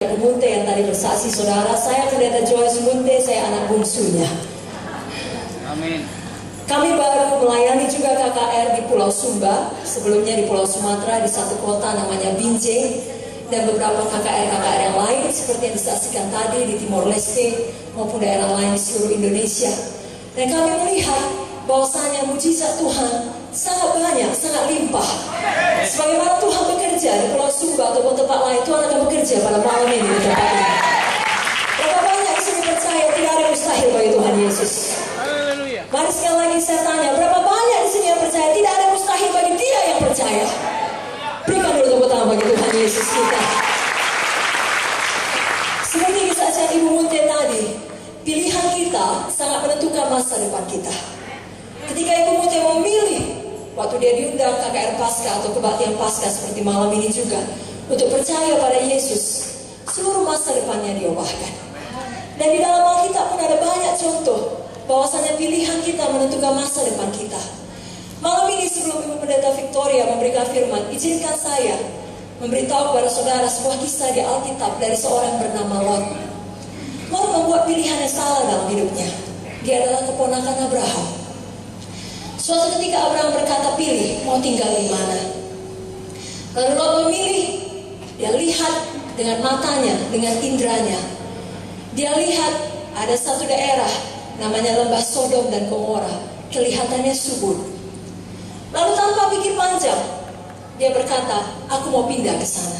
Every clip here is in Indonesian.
Ibu Munte yang tadi bersaksi, saudara. Saya pendeta Joyce Munte, saya anak bungsunya. Amin. Kami baru melayani juga KKR di Pulau Sumba, sebelumnya di Pulau Sumatera, di satu kota namanya Binjai, dan beberapa KKR yang lain seperti yang disaksikan tadi di Timor Leste maupun daerah lain di seluruh Indonesia. Dan kami melihat bahwasanya mujizat Tuhan sangat banyak, sangat limpah. Sebagaimana Tuhan bekerja di Pulau Sumba ataupun tempat lain, Tuhan akan bekerja pada malam ini di tempat ini. Berapa banyak di sini percaya tidak ada mustahil bagi Tuhan Yesus? Haleluya. Mari sekali lagi saya tanya, berapa banyak di sini yang percaya tidak ada mustahil bagi dia yang percaya? Berikan dulu tepuk tangan bagi Tuhan Yesus kita. Seperti kesaksian Ibu Munte tadi, pilihan kita sangat menentukan masa depan kita. Ketika Ibu Munte memilih, waktu dia diundang KKR Paskah atau kebaktian Paskah seperti malam ini juga, untuk percaya pada Yesus, seluruh masa depannya diubahkan. Dan di dalam Alkitab pun ada banyak contoh bahwasanya pilihan kita menentukan masa depan kita. Malam ini sebelum Ibu Pendeta Victoria memberikan firman, izinkan saya memberitahu kepada saudara sebuah kisah di Alkitab dari seorang bernama Lot. Lot membuat pilihan yang salah dalam hidupnya. Dia adalah keponakan Abraham. Suatu ketika Abraham berkata, pilih mau tinggal di mana. Lalu Lot memilih. Dia lihat dengan matanya, dengan indranya. Dia lihat ada satu daerah namanya lembah Sodom dan Gomora, kelihatannya subur. Lalu tanpa pikir panjang, dia berkata, aku mau pindah ke sana.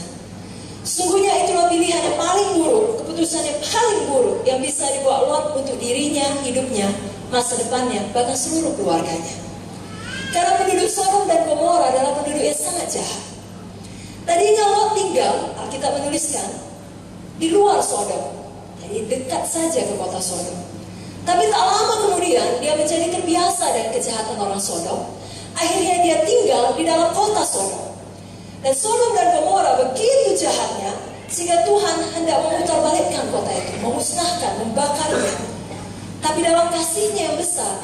Sungguhnya itulah pilihan yang paling buruk, keputusan yang paling buruk yang bisa dibuat Lot untuk dirinya, hidupnya, masa depannya, bahkan seluruh keluarganya. Karena penduduk Sodom dan Gomora adalah penduduk yang sangat jahat. Tadinya Lot tinggal, Alkitab menuliskan, di luar Sodom. Jadi dekat saja ke kota Sodom. Tapi tak lama kemudian dia menjadi terbiasa dengan kejahatan orang Sodom. Akhirnya dia tinggal di dalam kota Sodom. Dan Sodom dan Gomora begitu jahatnya, sehingga Tuhan hendak memutarbalikkan kota itu, memusnahkan, membakarnya. Tapi dalam kasihnya yang besar,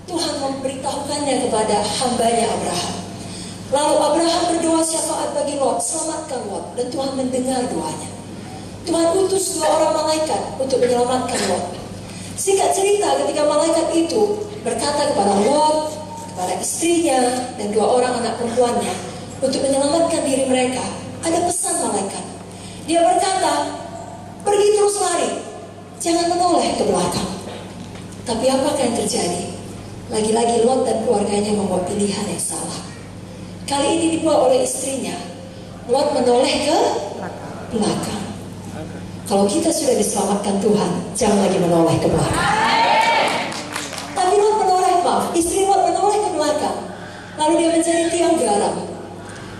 Tuhan memberitahukannya kepada hambanya Abraham. Lalu Abraham berdoa syafaat bagi Lot, selamatkan Lot. Dan Tuhan mendengar doanya. Tuhan utus 2 orang malaikat untuk menyelamatkan Lot. Singkat cerita, ketika malaikat itu berkata kepada Lot, kepada istrinya, dan 2 orang anak perempuannya, untuk menyelamatkan diri mereka, ada pesan malaikat. Dia berkata, pergi terus lari, jangan menoleh ke belakang. Tapi apakah yang terjadi? Lagi-lagi Lot dan keluarganya membuat pilihan yang salah. Kali ini dibuat oleh istrinya. Lot menoleh ke belakang. Kalau kita sudah diselamatkan Tuhan, jangan lagi menoleh ke belakang. Tapi Lot menoleh, istri Lot menoleh ke belakang. Lalu dia menjadi tiang garam.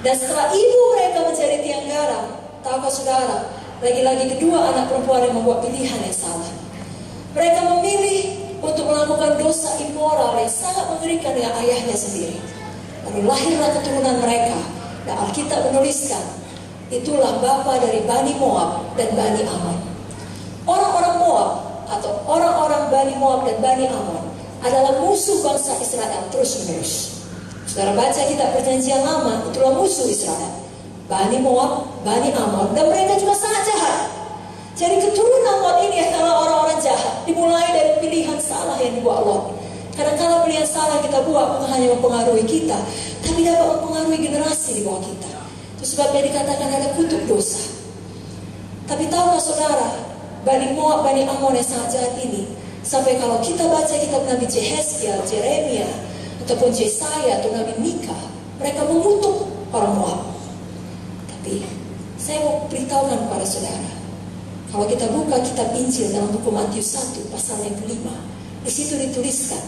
Dan setelah ibu mereka menjadi tiang garam, tahukah saudara, lagi-lagi kedua anak perempuan yang membuat pilihan yang salah. Mereka memilih untuk melakukan dosa immoral yang sangat mengerikan dengan ayahnya sendiri. Lalu lahirlah keturunan mereka. Dan Alkitab menuliskan, itulah bapa dari Bani Moab dan Bani Ammon. Orang-orang Moab atau orang-orang Bani Moab dan Bani Ammon adalah musuh bangsa Israel terus-menerus. Saudara baca kitab Perjanjian Lama, itulah musuh Israel. Bani Moab, Bani Ammon, dan mereka juga sangat jahat. Jadi keturunan Lot ini adalah orang-orang jahat. Dimulai dari pilihan salah yang dibuat Lot. Karena kalau pilihan salah kita buat bukan hanya mempengaruhi kita, tapi dapat mempengaruhi generasi di bawah kita. Itu sebabnya dikatakan ada kutuk dosa. Tapi tahukah saudara, Bani Moab, Bani Ammon yang sangat jahat ini, sampai kalau kita baca kitab Nabi Yehezkiel, Jeremia, ataupun Yesaya atau Nabi Mika, mereka mengutuk orang Moab. Tapi saya mau beritahukan kepada saudara, kalau kita buka kitab Injil dalam buku Matius 1 pasal yang kelima, di situ dituliskan,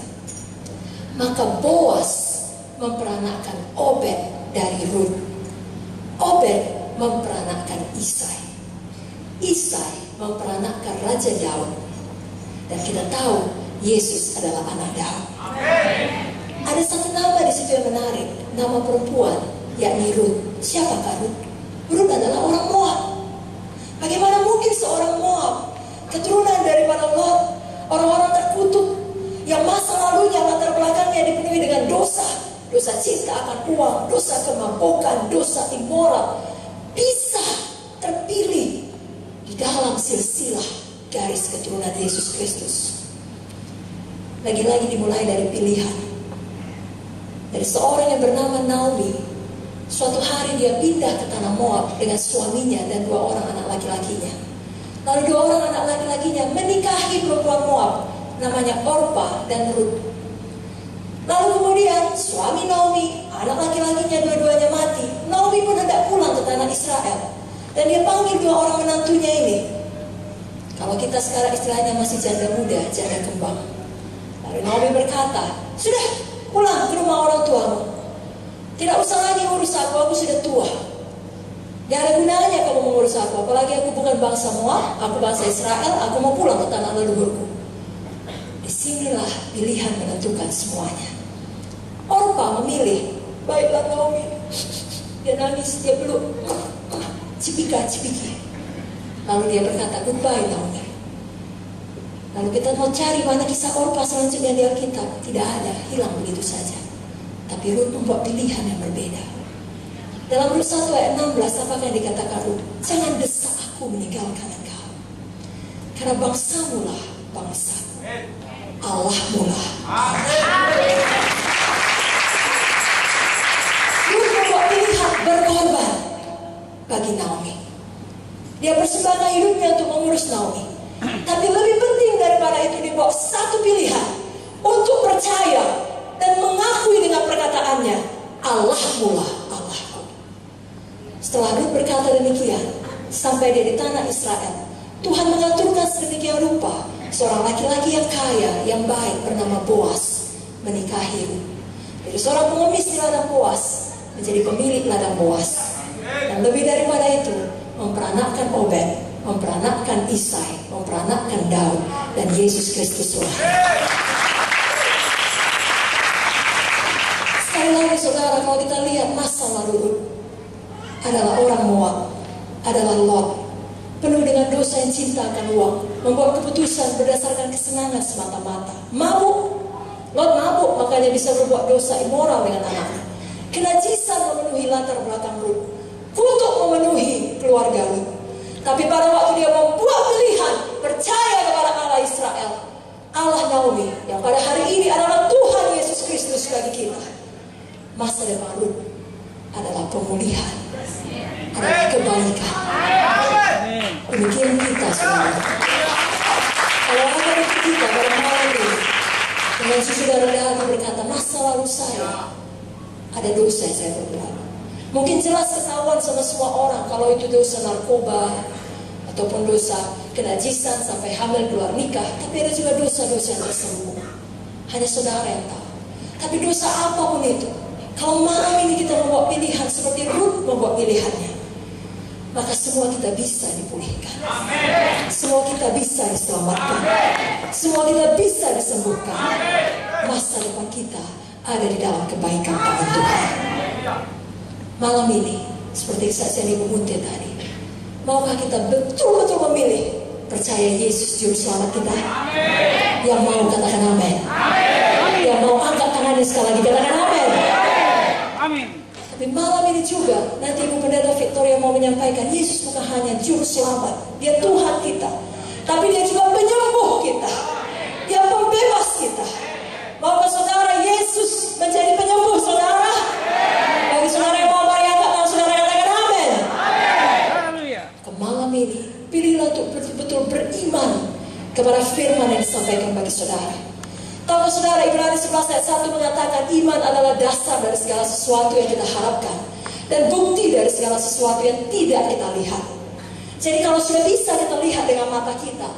maka Boas memperanakkan Obed dari Rut. Obed memperanakkan Isai. Isai memperanakkan Raja Daud. Dan kita tahu Yesus adalah anak Daud. Ada satu nama di situ yang menarik, nama perempuan, yakni Rut. Siapakah Rut? Rut adalah orang Moab. Bagaimana mungkin seorang Moab, keturunan daripada Lot, orang-orang terkutuk, yang masa lalunya, latar belakangnya dipenuhi dengan dosa, dosa cinta akan uang, dosa kemampuan, dosa immoral, bisa terpilih di dalam silsilah garis keturunan Yesus Kristus. Lagi-lagi dimulai dari pilihan. Dari seorang yang bernama Naomi. Suatu hari dia pindah ke tanah Moab dengan suaminya dan 2 orang anak laki-lakinya. Lalu 2 orang anak laki-lakinya menikahi perempuan Moab, namanya Orpa dan Rut. Lalu kemudian suami Naomi, anak laki-lakinya dua-duanya mati. Naomi pun hendak pulang ke tanah Israel. Dan dia panggil 2 orang menantunya ini. Kalau kita sekarang istilahnya masih janda muda, janda kembang. Lalu Naomi berkata, sudah pulang ke rumah orang tuamu. Tidak usah lagi urus aku sudah tua. Gak ada gunanya kamu mengurus aku. Apalagi aku bukan bangsa Moab, aku bangsa Israel, aku mau pulang ke tanah leluhurku. Disinilah pilihan menentukan semuanya. Orpa memilih, baiklah Naomi. Dia nangis, dia peluk, cipika-cipiki. Lalu dia berkata, goodbye Naomi. Lalu kita mau cari mana kisah Orpa selanjutnya di Alkitab. Tidak ada, hilang begitu saja. Tapi Rut membuat pilihan yang berbeda. Dalam Rut 1 ayat 16, apakah yang dikatakan Rut? Jangan desak aku meninggalkan engkau. Karena bangsamu lah bangsaku, Allahmu lah Allah. Rut membuat pilihan berkorban bagi Naomi. Dia persembahkan hidupnya untuk mengurus Naomi. Tapi lebih penting daripada itu, dia bawa satu pilihan untuk percaya dan mengakui dengan perkataannya, Allahmu lah Allahku. Setelah Rut berkata demikian, sampai dia di tanah Israel, Tuhan mengaturkan sedemikian rupa seorang laki-laki yang kaya, yang baik bernama Boas menikahi Rut. Dari seorang pengemis di ladang Boas menjadi pemilik ladang Boas. Dan lebih daripada itu, memperanakkan Obed, memperanakkan Isai, memperanakkan Daud, dan Yesus Kristus lah. Sekali lagi saudara, kalau kita lihat masa lalu Rut adalah orang Moab, adalah Lot, penuh dengan dosa yang cinta akan uang, membuat keputusan berdasarkan kesenangan semata-mata. Mabuk, Lot mabuk, makanya bisa berbuat dosa immoral dengan anaknya. Kenajisan memenuhi latar belakang Rut, kutuk memenuhi keluarga Rut. Tapi pada waktu dia membuat pilihan percaya kepada Allah Israel, Allah Naomi, yang pada hari ini adalah Tuhan Yesus Kristus bagi kita, masa depan Rut adalah pemulihan, adalah kebaikan. Demikian kita saudara. Kalau ada dari kita pada malam ini dengan saudara hati berkata, masa lalu saya ada dosa yang saya berbuat. Mungkin jelas ketahuan sama semua orang kalau itu dosa narkoba ataupun dosa kenajisan sampai hamil keluar nikah. Tapi ada juga dosa-dosa yang tersembunyi, hanya saudara yang tahu. Tapi dosa apapun itu, kalau malam ini kita membuat pilihan seperti Rut membuat pilihannya, maka semua kita bisa dipulihkan. Semua kita bisa diselamatkan. Semua kita bisa disembuhkan. Masa depan kita ada di dalam kebaikan tangan Tuhan. Malam ini, seperti kesaksian Ibu Munte tadi, maukah kita betul-betul memilih percaya Yesus Juru Selamat kita? Yang mau katakan amin. Yang mau angkat tangannya sekali lagi katakan amin. Amin. Tapi malam ini juga nanti Ibu Pendeta Victoria mau menyampaikan, Yesus bukan hanya Juru Selamat, Dia Tuhan kita, tapi Dia juga penyembuh kita, Dia pembebas kita. Maukah saudara Yesus menjadi penyembuh saudara? Bagi saudara yang mau mari angkat tangan saudara katakan amin. Ke malam ini pilihlah untuk betul-betul beriman kepada firman yang disampaikan bagi saudara. Tahu saudara, Ibrani 11 ayat 1 mengatakan iman adalah dasar dari segala sesuatu yang kita harapkan dan bukti dari segala sesuatu yang tidak kita lihat. Jadi kalau sudah bisa kita lihat dengan mata kita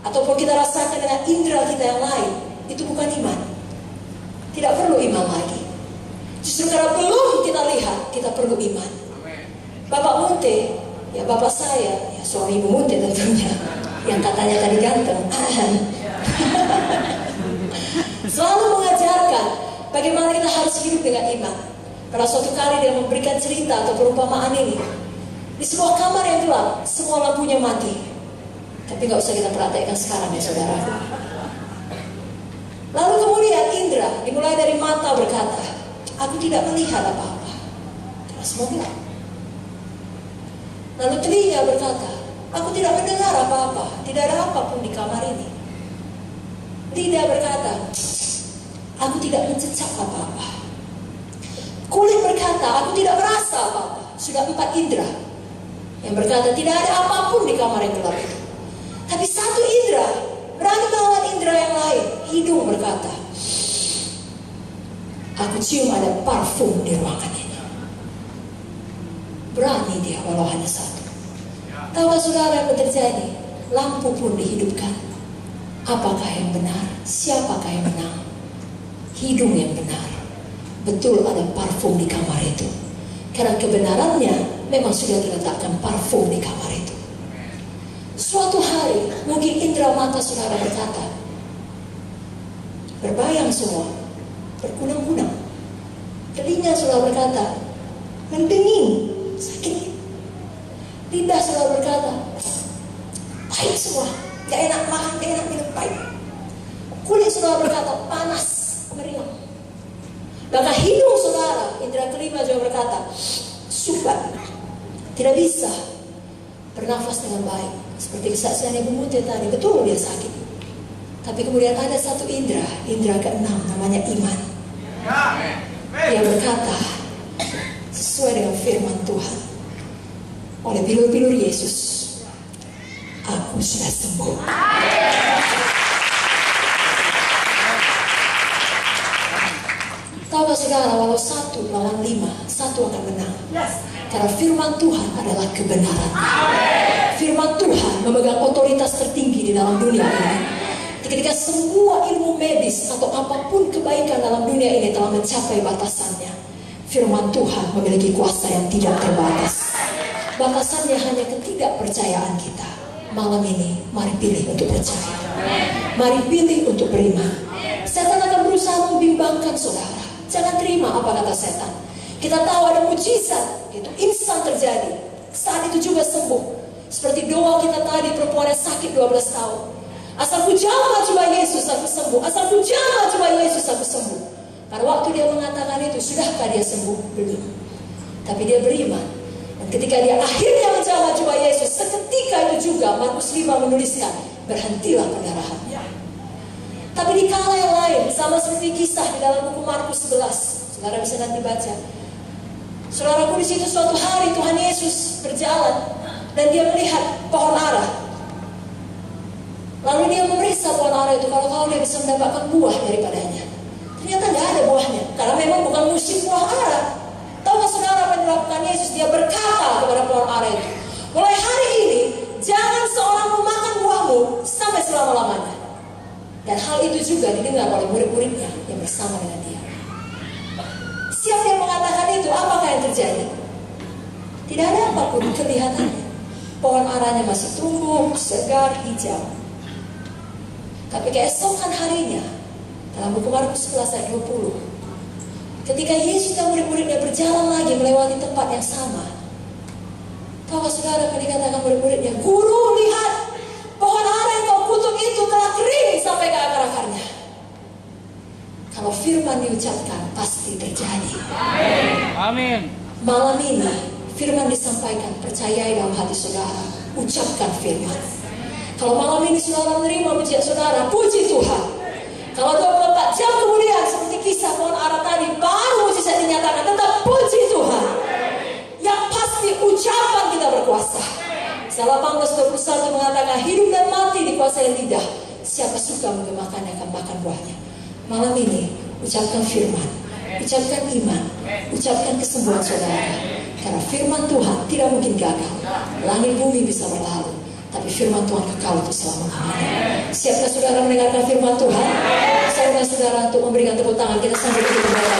ataupun kita rasakan dengan indera kita yang lain, itu bukan iman. Tidak perlu iman lagi. Justru karena belum kita lihat, kita perlu iman. Bapak Munte, ya bapak saya, ya suami Ibu Munte tentunya, yang katanya tadi ganteng, selalu mengajarkan bagaimana kita harus hidup dengan iman. Pada suatu kali dia memberikan cerita atau perumpamaan ini. Di sebuah kamar yang gelap, semua lampunya mati. Tapi gak usah kita perhatikan sekarang ya saudara. Lalu kemudian indra dimulai dari mata berkata, aku tidak melihat apa-apa karena semua gelap. Lalu telinga berkata, Aku tidak mendengar apa-apa. Tidak ada apapun di kamar ini. Lidah berkata, aku tidak mencecap apa-apa. Kulit berkata, aku tidak merasa apa-apa. Sudah 4 indera yang berkata, tidak ada apapun di kamar yang gelap itu. Tapi satu indera berani melawan indera yang lain. Hidung berkata, aku cium ada parfum di ruangan ini. Berani dia walau hanya satu. Tahukah saudara yang terjadi? Lampu pun dihidupkan. Apakah yang benar? Siapakah yang menang? Hidung yang benar. Betul ada parfum di kamar itu. Karena kebenarannya memang sudah diletakkan parfum di kamar itu. Suatu hari mungkin indera mata saudara berkata, berbayang semua, berkunang-kunang. Telinga saudara berkata, mendenging, sakit. Lidah saudara berkata, pahit semua, gak enak makan, gak enak minum, pahit. Kulit saudara berkata, panas, meriang. Maka hidung saudara, indera kelima juga berkata, sumbat, tidak bisa bernafas dengan baik. Seperti kesaksian Ibu Munte tadi, betul dia sakit. Tapi kemudian ada satu indera keenam, namanya iman. Dia berkata, sesuai dengan firman Tuhan, oleh bilur-bilur Yesus, aku sudah sembuh. Tahu saudara, walau 1 lawan 5, 1 akan menang. Karena firman Tuhan adalah kebenaran. Firman Tuhan memegang otoritas tertinggi di dalam dunia ini. Ketika semua ilmu medis atau apapun kebaikan dalam dunia ini telah mencapai batasannya, firman Tuhan memiliki kuasa yang tidak terbatas. Batasannya hanya ketidakpercayaan kita. Malam ini, mari pilih untuk percaya. Mari pilih untuk beriman. Setan akan berusaha membimbangkan saudara. Jangan terima apa kata setan. Kita tahu ada mujizat, itu instan terjadi. Saat itu juga sembuh. Seperti doa kita tadi, perempuan yang sakit 12 tahun. Asal ku jamah cuma Yesus aku sembuh. Asal ku jamah cuma Yesus aku sembuh. Pada waktu dia mengatakan itu, sudahkah dia sembuh? Belum. Tapi dia beriman. Dan ketika dia akhirnya menjamah cuma Yesus, seketika itu juga Markus 5 menuliskan, berhentilah pendarahannya. Tapi di kala yang lain, sama seperti kisah di dalam buku Markus 11, saudara bisa nanti baca. Saudaraku, di situ suatu hari Tuhan Yesus berjalan dan dia melihat pohon ara. Lalu dia memeriksa pohon ara itu, kalau dia bisa mendapatkan buah daripadanya. Ternyata tidak ada buahnya, karena memang bukan musim buah ara. Tahukah saudara apa yang dilakukan Yesus? Dia berkata kepada pohon ara itu, mulai hari ini jangan seorang memakan buahmu sampai selama-lamanya. Dan hal itu juga didengar oleh murid-muridnya yang bersama dengan dia. Siapa yang mengatakan itu? Apakah yang terjadi? Tidak ada apapun kelihatannya. Pohon aranya masih tumbuh, segar, hijau. Tapi keesokan harinya, dalam buku Markus 11 ayat 20, ketika Yesus dan murid-muridnya berjalan lagi melewati tempat yang sama, tahukah saudara apa dikatakan murid-muridnya? Guru, lihat, pohon ara yang kau kutuk itu telah kering sampai ke akar-akarnya. Kalau firman diucapkan, pasti terjadi. Amin. Malam ini, firman disampaikan, percayai dalam hati saudara, ucapkan firman. Kalau malam ini saudara menerima pujian saudara, puji Tuhan. Kalau 24 jam kemudian, seperti kisah pohon ara tadi, baru mujizat dinyatakan, tetap puji Tuhan. Yang pasti ucapan kita berkuasa. Salah 18:21 mengatakan, hidup dan mati dikuasai lidah. Siapa suka mengemakannya akan makan buahnya. Malam ini, ucapkan firman, ucapkan iman, ucapkan kesembuhan saudara. Karena firman Tuhan tidak mungkin gagal. Langit bumi bisa berlalu, tapi firman Tuhan kekal untuk selama-lamanya. Siapkah saudara mendengarkan firman Tuhan? Saya undang saudara untuk memberikan tepuk tangan. Kita sambut kita berdoa.